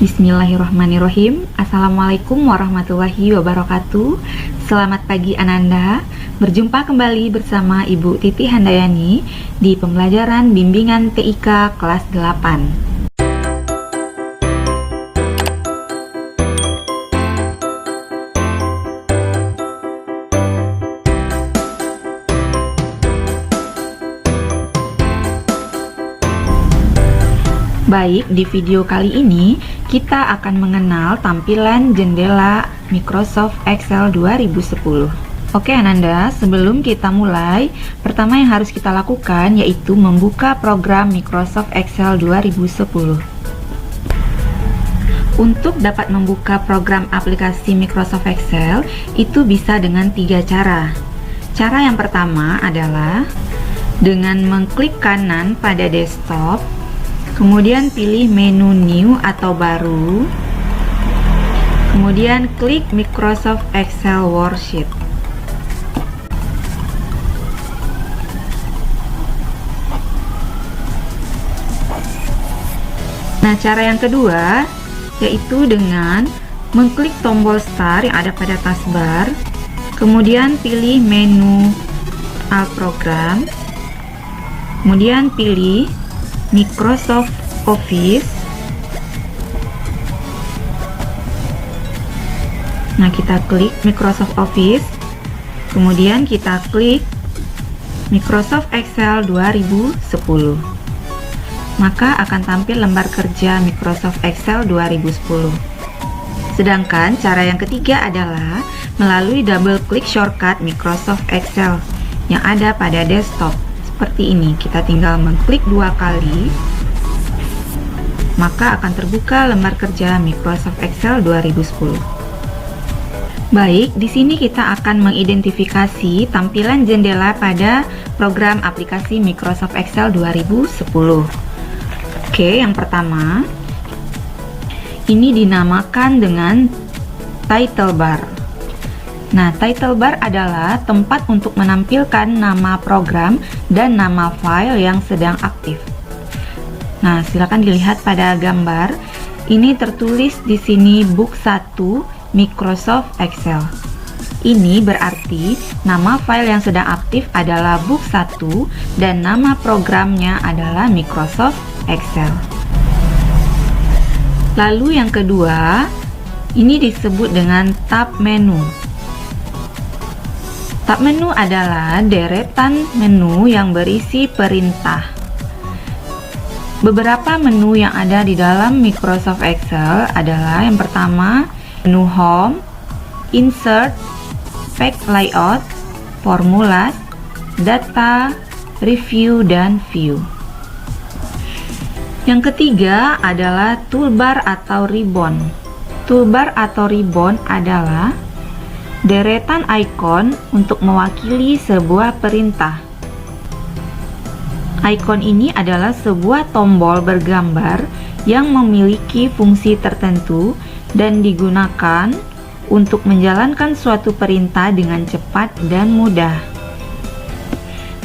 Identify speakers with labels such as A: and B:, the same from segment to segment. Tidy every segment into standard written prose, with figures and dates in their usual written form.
A: Bismillahirrahmanirrahim. Assalamualaikum warahmatullahi wabarakatuh. Selamat pagi Ananda. Berjumpa kembali bersama Ibu Titi Handayani di pembelajaran bimbingan TIK kelas 8. Baik, di video kali ini kita akan mengenal tampilan jendela Microsoft Excel 2010. Oke Ananda, sebelum kita mulai, pertama yang harus kita lakukan yaitu membuka program Microsoft Excel 2010. Untuk dapat membuka program aplikasi Microsoft Excel, itu bisa dengan 3 cara. Cara yang pertama adalah dengan mengklik kanan pada desktop, kemudian pilih menu New atau Baru, kemudian klik Microsoft Excel Worksheet. Nah, cara yang kedua yaitu dengan mengklik tombol Start yang ada pada taskbar, kemudian pilih menu All Program, kemudian pilih Microsoft Office. Nah, kita klik Microsoft Office, kemudian kita klik Microsoft Excel 2010. Maka akan tampil lembar kerja Microsoft Excel 2010. Sedangkan cara yang ketiga adalah melalui double klik shortcut Microsoft Excel yang ada pada desktop. Seperti ini, kita tinggal mengklik 2 kali, maka akan terbuka lembar kerja Microsoft Excel 2010. Baik, di sini kita akan mengidentifikasi tampilan jendela pada program aplikasi Microsoft Excel 2010. Oke, yang pertama, ini dinamakan dengan title bar. Nah, title bar adalah tempat untuk menampilkan nama program dan nama file yang sedang aktif. Nah, silakan dilihat pada gambar. Ini tertulis di sini book 1 Microsoft Excel. Ini berarti nama file yang sedang aktif adalah book 1 dan nama programnya adalah Microsoft Excel. Lalu yang kedua, ini disebut dengan tab menu. Tab menu adalah deretan menu yang berisi perintah. Beberapa menu yang ada di dalam Microsoft Excel adalah yang pertama, menu Home, Insert, Page Layout, Formulas, Data, Review, dan View. Yang ketiga adalah toolbar atau ribbon. Toolbar atau ribbon adalah deretan ikon untuk mewakili sebuah perintah. Ikon ini adalah sebuah tombol bergambar yang memiliki fungsi tertentu dan digunakan untuk menjalankan suatu perintah dengan cepat dan mudah.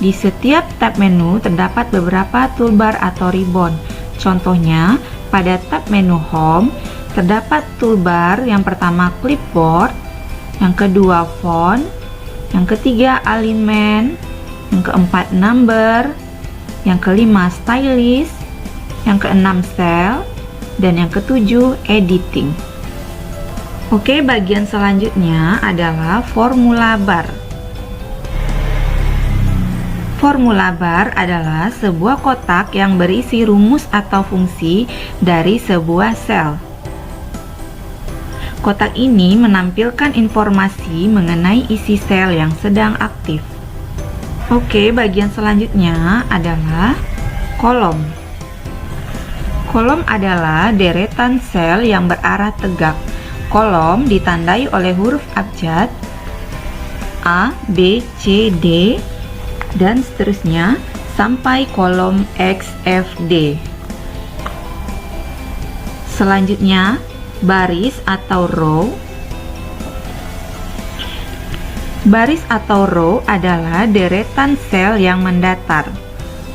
A: Di setiap tab menu terdapat beberapa toolbar atau ribbon. Contohnya, pada tab menu Home terdapat toolbar yang pertama clipboard, yang kedua font, yang ketiga alignment, yang keempat number, yang kelima stylist, yang keenam cell, dan yang ketujuh editing. Oke, bagian selanjutnya adalah formula bar. Formula bar adalah sebuah kotak yang berisi rumus atau fungsi dari sebuah sel. Kotak ini menampilkan informasi mengenai isi sel yang sedang aktif. Oke, bagian selanjutnya adalah kolom. Kolom adalah deretan sel yang berarah tegak. Kolom ditandai oleh huruf abjad A, B, C, D, dan seterusnya sampai kolom X, F, D. Selanjutnya, baris atau row. Baris atau row adalah deretan sel yang mendatar.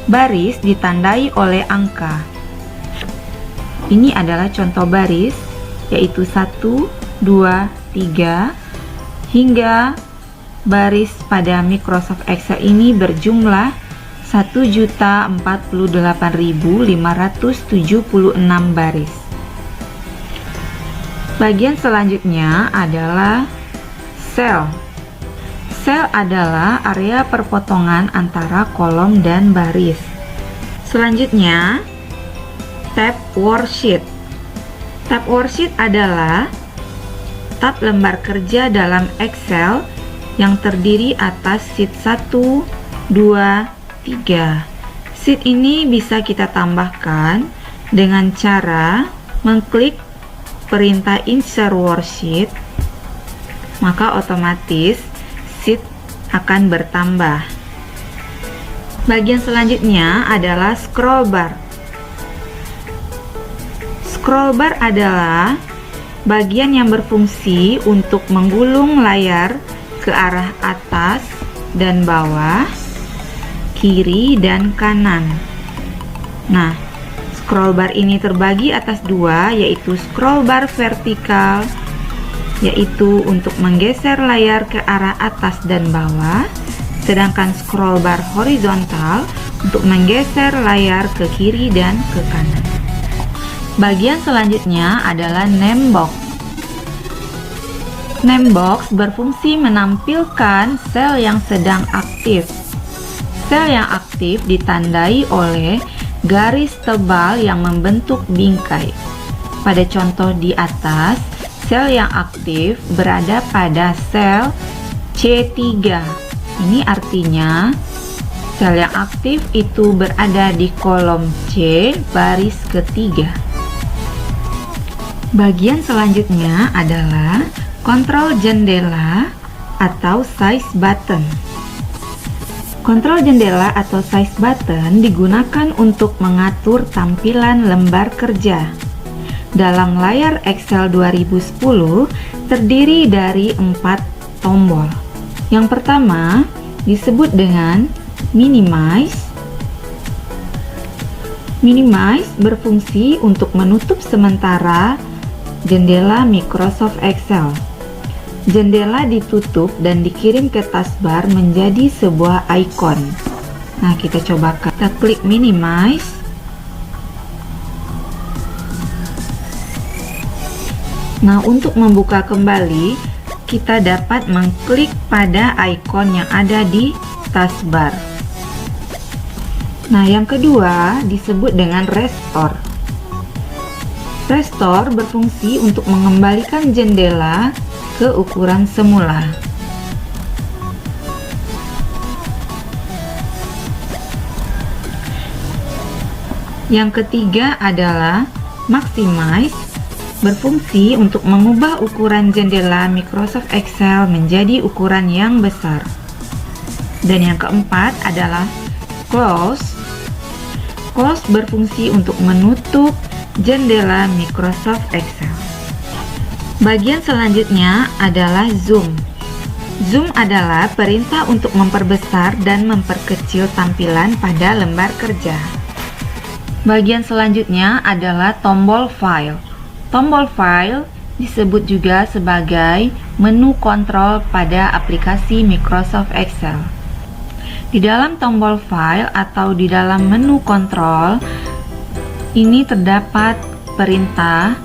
A: Baris ditandai oleh angka. Ini adalah contoh baris, yaitu 1, 2, 3, hingga baris pada Microsoft Excel ini berjumlah 1.048.576 baris. Bagian selanjutnya adalah sel. Sel adalah area perpotongan antara kolom dan baris. Selanjutnya, tab worksheet. Tab worksheet adalah tab lembar kerja dalam Excel yang terdiri atas sheet 1, 2, 3. Sheet ini bisa kita tambahkan dengan cara mengklik perintah insert worksheet, maka otomatis sheet akan bertambah. Bagian selanjutnya adalah scroll bar. Scroll bar adalah bagian yang berfungsi untuk menggulung layar ke arah atas dan bawah, kiri dan kanan. Nah, scroll bar ini terbagi atas dua, yaitu scroll bar vertikal, yaitu untuk menggeser layar ke arah atas dan bawah, sedangkan scroll bar horizontal untuk menggeser layar ke kiri dan ke kanan. Bagian selanjutnya adalah name box. Name box berfungsi menampilkan sel yang sedang aktif. Sel yang aktif ditandai oleh garis tebal yang membentuk bingkai. Pada contoh di atas, sel yang aktif berada pada sel C3. Ini artinya sel yang aktif itu berada di kolom C baris ketiga. Bagian selanjutnya adalah kontrol jendela atau size button. Kontrol jendela atau size button digunakan untuk mengatur tampilan lembar kerja. Dalam layar Excel 2010 terdiri dari 4 tombol. Yang pertama disebut dengan minimize. Minimize berfungsi untuk menutup sementara jendela Microsoft Excel. Jendela ditutup dan dikirim ke taskbar menjadi sebuah icon. Nah, kita coba kita klik minimize. Nah, untuk membuka kembali, kita dapat mengklik pada icon yang ada di taskbar. Nah, yang kedua disebut dengan restore. Restore berfungsi untuk mengembalikan jendela ke ukuran semula. Yang ketiga adalah maximize, berfungsi untuk mengubah ukuran jendela Microsoft Excel menjadi ukuran yang besar. Dan yang keempat adalah close. Close berfungsi untuk menutup jendela Microsoft Excel. Bagian selanjutnya adalah zoom. Zoom adalah perintah untuk memperbesar dan memperkecil tampilan pada lembar kerja. Bagian selanjutnya adalah tombol file. Tombol file disebut juga sebagai menu kontrol pada aplikasi Microsoft Excel. Di dalam tombol file atau di dalam menu kontrol ini terdapat perintah.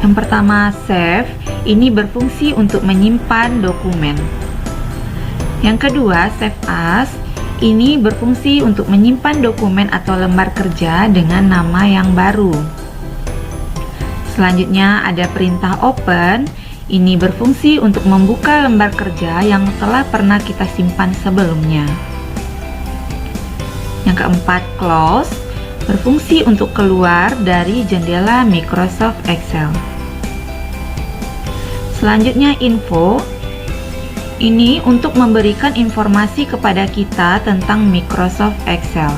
A: Yang pertama, save. Ini berfungsi untuk menyimpan dokumen. Yang kedua, save as. Ini berfungsi untuk menyimpan dokumen atau lembar kerja dengan nama yang baru. Selanjutnya ada perintah open. Ini berfungsi untuk membuka lembar kerja yang telah pernah kita simpan sebelumnya. Yang keempat, close. Berfungsi untuk keluar dari jendela Microsoft Excel. Selanjutnya info. Ini untuk memberikan informasi kepada kita tentang Microsoft Excel.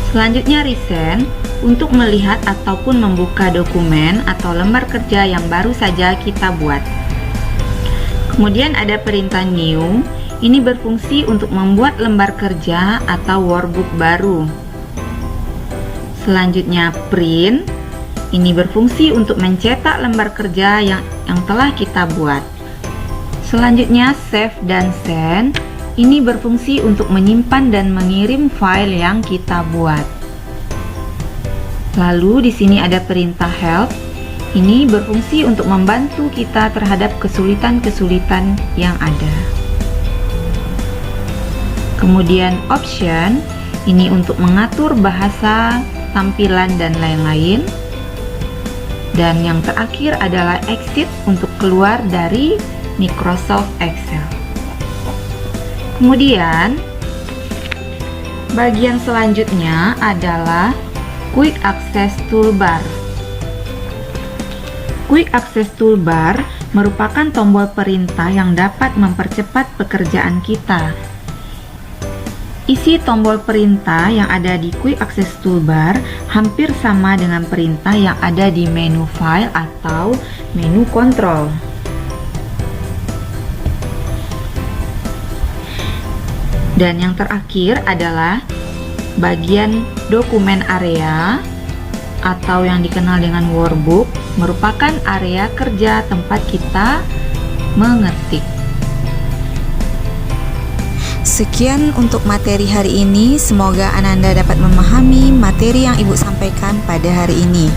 A: Selanjutnya recent, untuk melihat ataupun membuka dokumen atau lembar kerja yang baru saja kita buat. Kemudian ada perintah new. Ini berfungsi untuk membuat lembar kerja atau workbook baru. Selanjutnya print, Ini berfungsi untuk mencetak lembar kerja yang telah kita buat. Selanjutnya, save dan send. Ini berfungsi untuk menyimpan dan mengirim file yang kita buat. Lalu di sini ada perintah help. Ini berfungsi untuk membantu kita terhadap kesulitan-kesulitan yang ada. Kemudian option, ini untuk mengatur bahasa, tampilan, dan lain-lain. Dan yang terakhir adalah exit untuk keluar dari Microsoft Excel. Kemudian, bagian selanjutnya adalah Quick Access Toolbar. Quick Access Toolbar merupakan tombol perintah yang dapat mempercepat pekerjaan kita. Isi tombol perintah yang ada di Quick Access Toolbar hampir sama dengan perintah yang ada di menu File atau menu Control. Dan yang terakhir adalah bagian dokumen area atau yang dikenal dengan workbook, merupakan area kerja tempat kita mengetik.
B: Sekian untuk materi hari ini. Semoga Ananda dapat memahami materi yang Ibu sampaikan pada hari ini.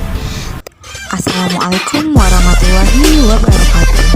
B: Assalamualaikum warahmatullahi wabarakatuh.